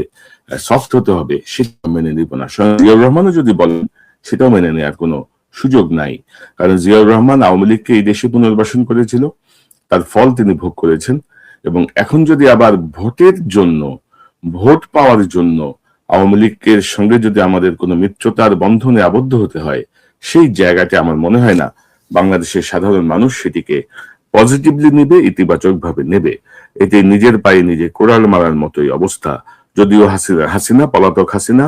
সফট হতে হবে, সেটা মেনে নিব না। জিয়াউর রহমানও যদি বলেন, সেটাও মেনে নেওয়ার কোনো সুযোগ নাই। কারণ জিয়াউর রহমান আওয়ামী লীগকে এই দেশে পুনর্বাসন করেছিল, তার ফল তিনি ভোগ করেছেন। এবং এখন যদি আবার ভোটের জন্য, ভোট পাওয়ার জন্য আওয়ামী লীগের সঙ্গে যদি আমাদের কোনো মিত্রতার বন্ধনে আবদ্ধ হতে হয়, সেই জায়গাটা আমার মনে হয় না বাংলাদেশের সাধারণ মানুষ সেটিকে পজিটিভলি নেবে, ইতিবাচক ভাবে নেবে। এতে নিজের পায়ে নিজে কোড়াল মারার মতোই অবস্থা। যদিও হাসিনা পলাতক হাসিনা,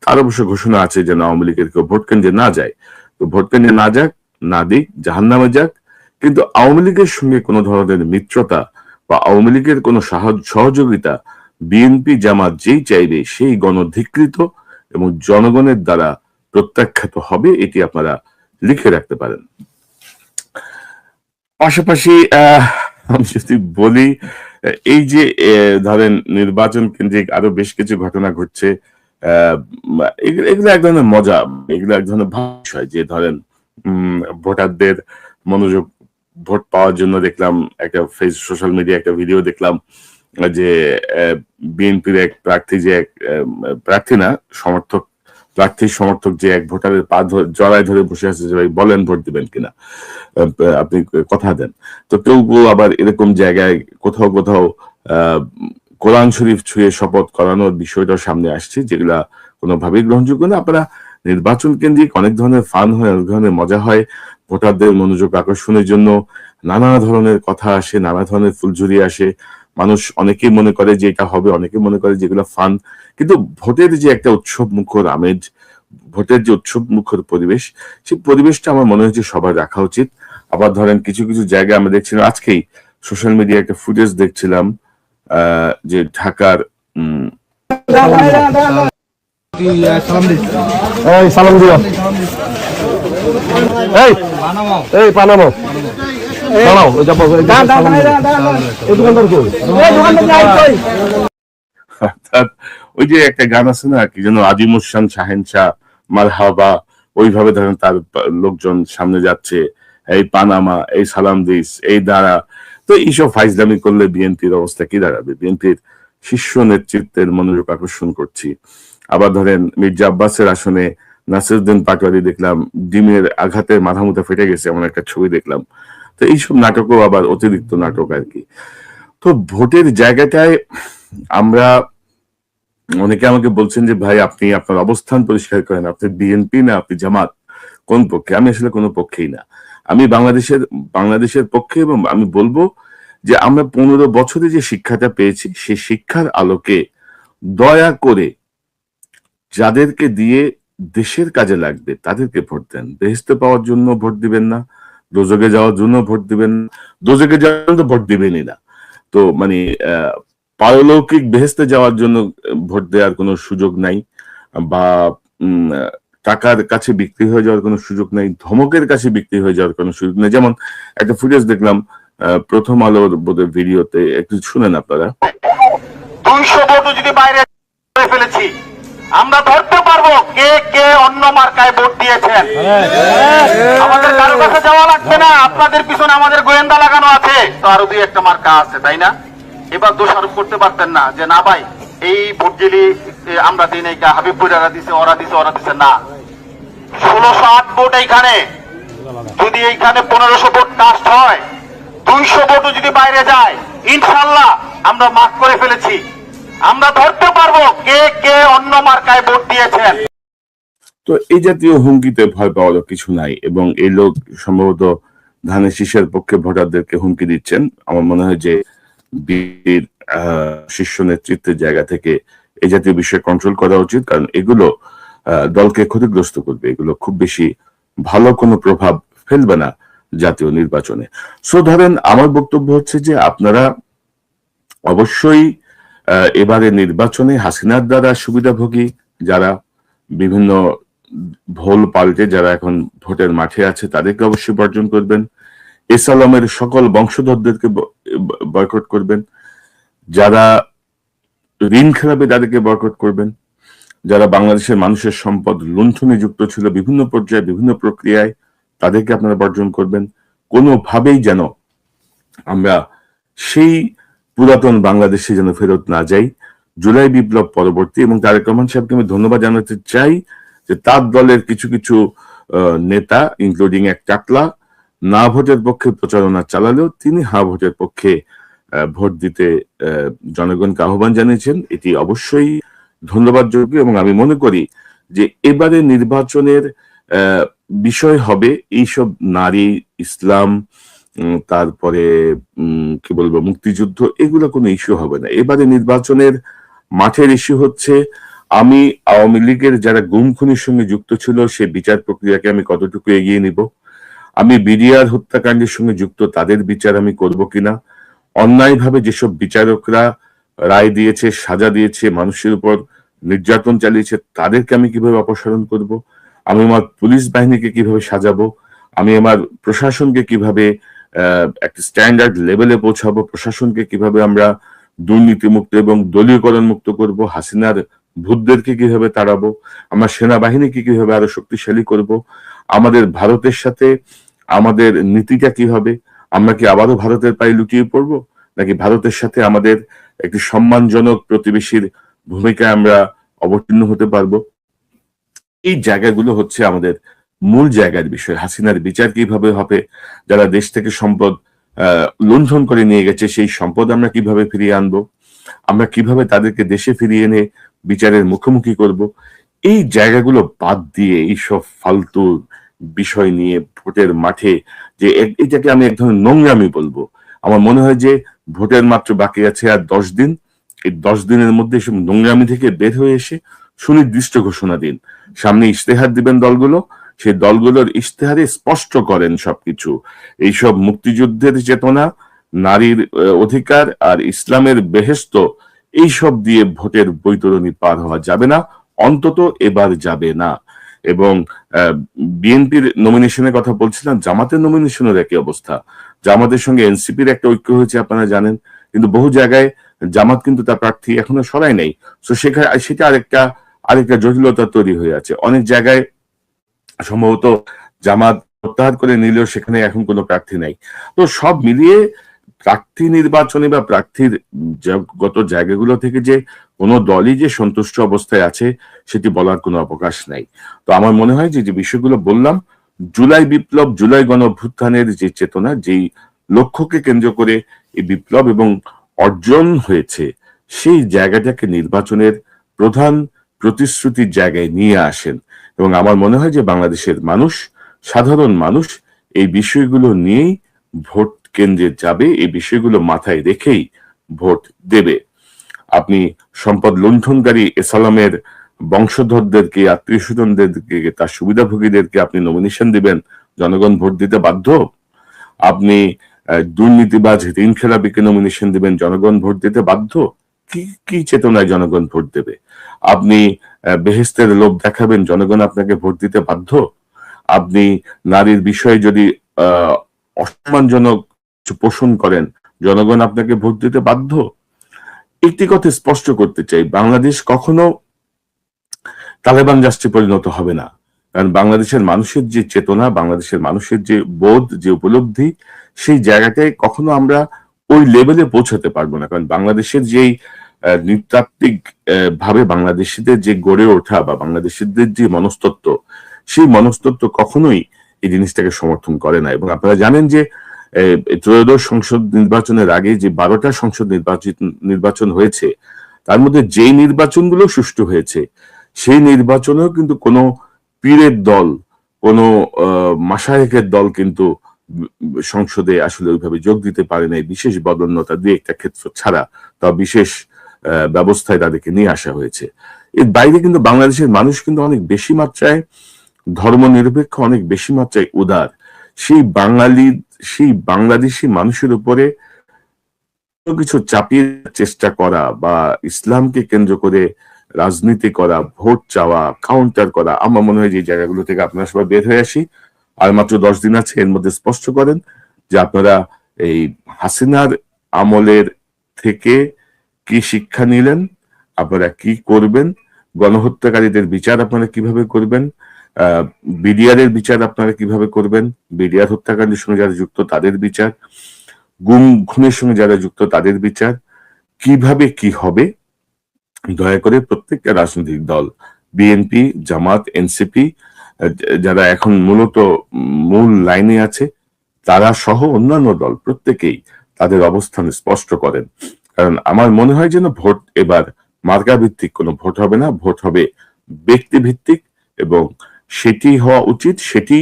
তার অবশ্য ঘোষণা আছে যেন আওয়ামী লীগের কেউ ভোট কেন্দ্রে না যায়। তো ভোট কেন্দ্রে না যাক, না দিক, জাহান্নামে যাক, কিন্তু আওয়ামী লীগের সঙ্গে কোনো ধরনের মিত্রতা বা আওয়ামী লীগের কোনো সহযোগিতা বিএনপি জামাত যেই চাইবে সেই গণধিকৃত এবং জনগণের দ্বারা প্রত্যাখ্যাত হবে, এটি আপনারা লিখে রাখতে পারেন। পাশাপাশি আমি যদি বলি, এই যে ধরেন নির্বাচন কেন্দ্রিক আরো বেশ কিছু ঘটনা ঘটছে, এগুলো এক ধরনের মজা, এগুলো এক ধরনের বিষয় যে ধরেন ভোটারদের মনোযোগ, ভোট পাওয়ার জন্য দেখলাম একটা সোশ্যাল মিডিয়া একটা ভিডিও দেখলাম যে বিএনপির এক প্রার্থী, যে এক প্রার্থী না সমর্থক, প্রার্থীর সমর্থক যে এক ভোটারের পা জড়ায় ধরে বসে আছে যে ভাই বলেন ভোট দিবেন কিনা, আপনি কথা দেন। তো কেউ আবার এরকম জায়গায় কোথাও কোথাও কোরআন শরীফ ছুঁয়ে শপথ করানোর বিষয়টাও সামনে আসছে, যেগুলা কোনোভাবেই গ্রহণযোগ্য না। আপনারা নির্বাচন কেন্দ্রিক অনেক ধরনের ফান হয়, অনেক ধরনের মজা হয়, ভোটারদের মনোযোগ আকর্ষণের জন্য নানা ধরনের কথা আসে, নানা ধরনের ফুলঝুরি আসে। মানুষ অনেকেই মনে করে যে এটা হবে, অনেকে মনে করে যেগুলো ফান, কিন্তু ভোটের যে একটা উৎসব মুখর আমেজ, ভোটের যে উৎসব মুখর পরিবেশ, সেই পরিবেশটা আমার মনে হচ্ছে সবার রাখা উচিত। আবার ধরেন কিছু কিছু জায়গায় আমরা দেখছিলাম, আজকেই সোশ্যাল মিডিয়ায় একটা ফুটেজ দেখছিলাম যে ঢাকার সালাম দিও, এই পানামো ওই যে একটা গান আছে না, কি যেন, আজিমুসান শাহেনশাহ মারহাবা, ওইভাবে ধরেন তার লোকজন সামনে যাচ্ছে, এই পানামা, এই সালাম দিস, এই দাঁড়া। তো এইসব ফাইজলামি করলে বিএনপির অবস্থা কি দাঁড়াবে? বিএনপির শীর্ষ নেতৃত্বের মনোযোগ আকর্ষণ করছি। আবার ধরেন মির্জা আব্বাসের আসনে নাসিরউদ্দিন পাটোয়ারি দেখলাম ডিমের আঘাতে মাথা মুথা ফেটে গেছে, এমন একটা ছবি দেখলাম। তো এইসব নাটকও আবার অতিরিক্ত নাটক আর কি। তো ভোটের জায়গাটায় আমরা, অনেকে আমাকে বলছেন যে ভাই আপনি আপনার অবস্থান পরিষ্কার করেন, আপনি বিএনপি না আপনি জামাত, কোন পক্ষে? আমি আসলে কোনো পক্ষেই না, আমি বাংলাদেশের পক্ষে। এবং আমি বলবো যে আমরা 15 বছরে যে শিক্ষাটা পেয়েছি, সেই শিক্ষার আলোকে দয়া করে যাদেরকে দিয়ে দেশের কাজে লাগবে তাদেরকে ভোট দেন। বেহেশতে পাওয়ার জন্য ভোট দিবেন না, দোজকে যাওয়ার জন্য ভোট দিবেন না, দোজকে যাওয়ার জন্য ভোট দিবেনই না। তো মানে পারলৌকিক বেহেশতে যাওয়ার জন্য ভোট দেওয়ার কোনো সুযোগ নাই, বা টাকার কাছে বিক্রি হয়ে যাওয়ার কোনো সুযোগ নাই, ধমকের কাছে বিক্রি হয়ে যাওয়ার কোনো সুযোগ নেই। যেমন একটা ফুটেজ দেখলাম প্রথম আলোর বোধহয় ভিডিওতে, একটু শুনেন আপনারা। 200 ভোটও যদি বাইরে ফেলেছি, আমরা ধরতে পারবো কে কে অন্য মার্কায় ভোট দিয়েছেন। আমাদের কারো কাছে যাওয়া লাগবে না, আপনাদের পিছনে আমাদের গোয়েন্দা লাগানো আছে। তো আরো 2-1টা মার্কা আছে, তাই না? এবার দোষারোপ করতে পারতেন না যে না ভাই এই ভোট গেলি আমরা দিই নাই, হাবিবপুরেরা দিছে, ওরা দিছে না। 1608 ভোট এইখানে, যদি এইখানে 1500 ভোট কাস্ট হয়, 200 ভোটও যদি বাইরে যায়, ইনশাল্লাহ আমরা মার্ক করে ফেলেছি। আমরা ধরতে পারবো কে কে অন্য মার্কায় ভোট দিয়েছেন। তো এই জাতীয় হুমকিতে ভয় পাওয়ারও কিছু নাই, এবং এই লোক সম্ভবত ধানের শীষের পক্ষে ভোটারদেরকে হুমকি দিচ্ছেন। আমার মনে হয় যে বিএনপির শীর্ষ নেতৃত্বের জায়গা থেকে এই জাতীয় বিষয় কন্ট্রোল করা উচিত, কারণ এগুলো দলকে ক্ষতিগ্রস্ত করবে, এগুলো খুব বেশি ভালো কোনো প্রভাব ফেলবে না জাতীয় নির্বাচনে। সো ধরেন আমার বক্তব্য হচ্ছে যে আপনারা অবশ্যই এবারে নির্বাচনে হাসিনার দ্বারা সুবিধাভোগী যারা বিভিন্ন ভোল পাল্টে যারা এখন ভোটের মাঠে আছে তাদেরকে অবশ্যই বর্জন করবেন। এসালামের সকল বংশধরদেরকে বয়কট করবেন। যারা ঋণ খেলাবে তাদেরকে বয়কট করবেন। যারা বাংলাদেশের মানুষের সম্পদ লুণ্ঠনে যুক্ত ছিল বিভিন্ন পর্যায়ে বিভিন্ন প্রক্রিয়ায়, তাদেরকে আপনারা বর্জন করবেন। কোনোভাবেই যেন আমরা সেই পুরাতন বাংলাদেশে যেন ফেরত না যাই, জুলাই বিপ্লব পরবর্তী। এবং তারেক রহমান সাহেবকে আমি ধন্যবাদ জানাতে চাই যে তার দলের কিছু কিছু নেতা ইনক্লুডিং এক টাকলা না ভোটের পক্ষে প্রচারণা চালালেও তিনি হা ভোটের পক্ষে ভোট দিতে জনগণকে আহ্বান জানিয়েছেন। এটি অবশ্যই ধন্যবাদযোগ্য, এবং আমি মনে করি যে এবারে নির্বাচনের বিষয় হবে এইসব নারী, ইসলাম, তারপরে কি বলবো মুক্তিযুদ্ধ, এগুলো কোনো ইস্যু হবে না। এবারে নির্বাচনের মাঠের ইস্যু হচ্ছে আমি আওয়ামী লীগের যারা গুম খুনের সঙ্গে যুক্ত ছিল সে বিচার প্রক্রিয়াকে আমি কতটুকু এগিয়ে নিব, আমি বিডিআর হত্যাকাণ্ডের সঙ্গে যুক্ত তাদের বিচার আমি করব কিনা, অন্যায়ভাবে যেসব বিচারকরা রায় দিয়েছে, সাজা দিয়েছে, মানুষের উপর নির্যাতন চালিয়েছে তাদেরকে আমি কিভাবে অপসারণ করব, আমি আমার পুলিশ বাহিনীকে কিভাবে সাজাবো, আমি আমার প্রশাসনকে কিভাবে একটা স্ট্যান্ডার্ড লেভেলে পৌঁছাবো, প্রশাসনকে কিভাবে আমরা দুর্নীতিমুক্ত এবং দলীয়করণ মুক্ত করব, হাসিনার ভূতদেরকে কিভাবে তাড়াবো, আমার সেনাবাহিনীকে কিভাবে আরো শক্তিশালী করব, আমাদের ভারতের সাথে আমাদের নীতিটা কি হবে, আমরা কি আবারও ভারতের পায়ে লুটিয়ে পড়বো, নাকি ভারতের সাথে আমাদের একটি সম্মানজনক প্রতিবেশীর ভূমিকায় আমরা অবতীর্ণ হতে পারবো। এই জায়গাগুলো হচ্ছে আমাদের মূল জায়গার বিষয়। হাসিনার বিচার কিভাবে হবে, যারা দেশ থেকে সম্পদ লুণ্ঠন করে নিয়ে গেছে সেই সম্পদ আমরা কিভাবে ফিরিয়ে আনবো, আমরা কিভাবে তাদেরকে দেশে ফিরিয়ে এনে বিচারের মুখোমুখি করব। এই জায়গাগুলো বাদ দিয়ে এইসব ফালতু বিষয় নিয়ে ভোটের মাঠে যে এটাকে আমি এক ধরনের নোংরামি বলবো। আমার মনে হয় যে ভোটের মাত্র বাকি আছে আর 10 দিন, এই 10 দিনের মধ্যে এসব নোংরামি থেকে বের হয়ে এসে সুনির্দিষ্ট ঘোষণা দিন। সামনে ইশতেহার দিবেন দলগুলো, সেই দলগুলোর ইশতেহারে স্পষ্ট করেন সবকিছু। এইসব মুক্তিযুদ্ধের চেতনা, নারীর অধিকার আর ইসলামের বেহেশত, এইসব দিয়ে ভোটের বৈতরণী পার হওয়া যাবে না, অন্তত এবার যাবে না। এবং বিএনপির নমিনেশনের কথা বলছিলাম, জামাতের নমিনেশনের একই অবস্থা। জামাতের সঙ্গে এনসিপির একটা ঐক্য হয়েছে আপনারা জানেন, কিন্তু বহু জায়গায় জামাত কিন্তু তার প্রার্থী এখনো সরাই নাই। তো সেটা আরেকটা জটিলতা তৈরি হয়ে আছে। অনেক জায়গায় সম্ভবত জামাত প্রত্যাহার করে নিলেও সেখানে এখন কোনো প্রার্থী নাই। তো সব মিলিয়ে প্রার্থী নির্বাচনে বা প্রার্থীর গত জায়গাগুলো থেকে যে কোনো দলই যে সন্তুষ্ট অবস্থায় আছে সেটি বলার কোনো অবকাশ নাই। তো আমার মনে হয় যে বিষয়গুলো বললাম, জুলাই বিপ্লব, জুলাই গণ অভ্যুত্থানের যে চেতনা, যেই লক্ষ্যকে কেন্দ্র করে এই বিপ্লব এবং অর্জন হয়েছে, সেই জায়গাটাকে নির্বাচনের প্রধান প্রতিশ্রুতির জায়গায় নিয়ে আসেন। এবং আমার মনে হয় যে বাংলাদেশের মানুষ, সাধারণ মানুষ এই বিষয়গুলো নিয়েই ভোট কেন্দ্রে যাবে, এই বিষয়গুলো মাথায় রেখেই ভোট দেবে। আপনি সম্পদ লুণ্ঠনকারী এসালামের বংশধরদেরকে, আত্মীয় স্বজনদেরকে, তার সুবিধাভোগীদেরকে আপনি নমিনেশন দিবেন, জনগণ ভোট দিতে বাধ্য। আপনি দুর্নীতিবাজ ঋণ খেলাপিকে নমিনেশন দিবেন, জনগণ ভোট দিতে বাধ্য। কি চেতনায় জনগণ ভোট দেবে? আপনি বেহেশতের লোভ দেখাবেন, জনগণ আপনাকে ভোট দিতে বাধ্য। আপনি নারীর বিষয়ে যদি অসম্মানজনক পোষণ করেন, জনগণ আপনাকে ভোট দিতে বাধ্য। একটি কথা স্পষ্ট করতে চাই, বাংলাদেশ কখনো তালেবান রাষ্ট্রে পরিণত হবে না। কারণ বাংলাদেশের মানুষের যে চেতনা, বাংলাদেশের মানুষের যে বোধ, যে উপলব্ধি, সেই জায়গাটায় কখনো আমরা ওই লেভেলে পৌঁছাতে পারবো না। কারণ বাংলাদেশের যেই নৃতাত্ত্বিক ভাবে বাংলাদেশিদের যে গড়ে ওঠা বা বাংলাদেশিদের যে মনস্তত্ত্ব, সেই মনস্তত্ত্ব কখনোই এই জিনিসটাকে সমর্থন করে না। এবং আপনারা জানেন যে ত্রয়োদশ সংসদ নির্বাচনের আগে যে 12টা সংসদ নির্বাচন হয়েছে, তার মধ্যে যেই নির্বাচনগুলো সুষ্ঠু হয়েছে সেই নির্বাচনেও কিন্তু কোনো পীরের দল, কোনো মাশায়েখের দল কিন্তু সংসদে আসলে ওইভাবে যোগ দিতে পারে নাই, বিশেষ বদন্যতা দুই একটা ক্ষেত্র ছাড়া, তা বিশেষ ব্যবস্থায় তাদেরকে নিয়ে আসা হয়েছে। এর বাইরে কিন্তু বাংলাদেশের মানুষ কিন্তু অনেক বেশি মাত্রায় ধর্মনিরপেক্ষ, অনেক বেশি মাত্রায় উদার। সেই বাংলাদেশি মানুষের উপরে কিছু চাপিয়ে চেষ্টা করা বা ইসলামকে কেন্দ্র করে রাজনীতি করা, ভোট চাওয়া, কাউন্টার করা, আমার মনে হয় যে জায়গাগুলো থেকে আপনারা সবাই বের হয়ে আসি। আর মাত্র 10 দিন আছে, এর মধ্যে স্পষ্ট করেন যে আপনারা এই হাসিনার আমলের থেকে কি শিক্ষা নিলেন, আপনারা কি করবেন, গণহত্যাকারীদের বিচার আপনারা কিভাবে করবেন, বিডিআর এর বিচার আপনারা কিভাবে করবেন, বিডিআর হত্যাকাণ্ডের সঙ্গে যারা যুক্ত তাদের বিচার, খুনের সঙ্গে যারা যুক্ত তাদের বিচার, কিভাবে কি হবে, দয়া করে প্রত্যেকটা রাজনৈতিক দল, বিএনপি, জামাত, এনসিপি, যারা এখন মূলত মূল লাইনে আছে, তারা সহ অন্যান্য দল প্রত্যেকেই তাদের অবস্থান স্পষ্ট করেন। কারণ আমার মনে হয় যেন ভোট এবার মার্কা ভিত্তিক কোনো ভোট হবে না, ভোট হবে ব্যক্তি ভিত্তিক, এবং সেটি হওয়া উচিত। সেটি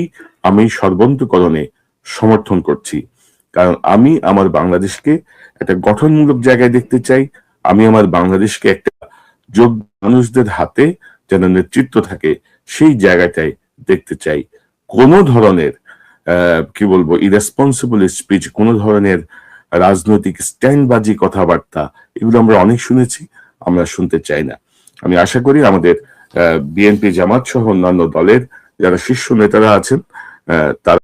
আমি সর্বন্তকরণে সমর্থন করছি। কারণ আমি আমার বাংলাদেশকে একটা গঠনমূলক জায়গায় দেখতে চাই। আমি আমার বাংলাদেশকে একটা যোগ্য মানুষদের হাতে যেন নেতৃত্ব থাকে, সেই জায়গাটায় দেখতে চাই। কোন ধরনের কি বলবো, ইরেসপন্সিবল স্পিচ, কোন ধরনের রাজনৈতিক স্ট্যান্ডবাজি কথাবার্তা, এগুলো আমরা অনেক শুনেছি, আমরা শুনতে চাই না। আমি আশা করি আমাদের বিএনপি, জামাত সহ অন্যান্য দলের যারা শীর্ষ নেতারা আছেন তারা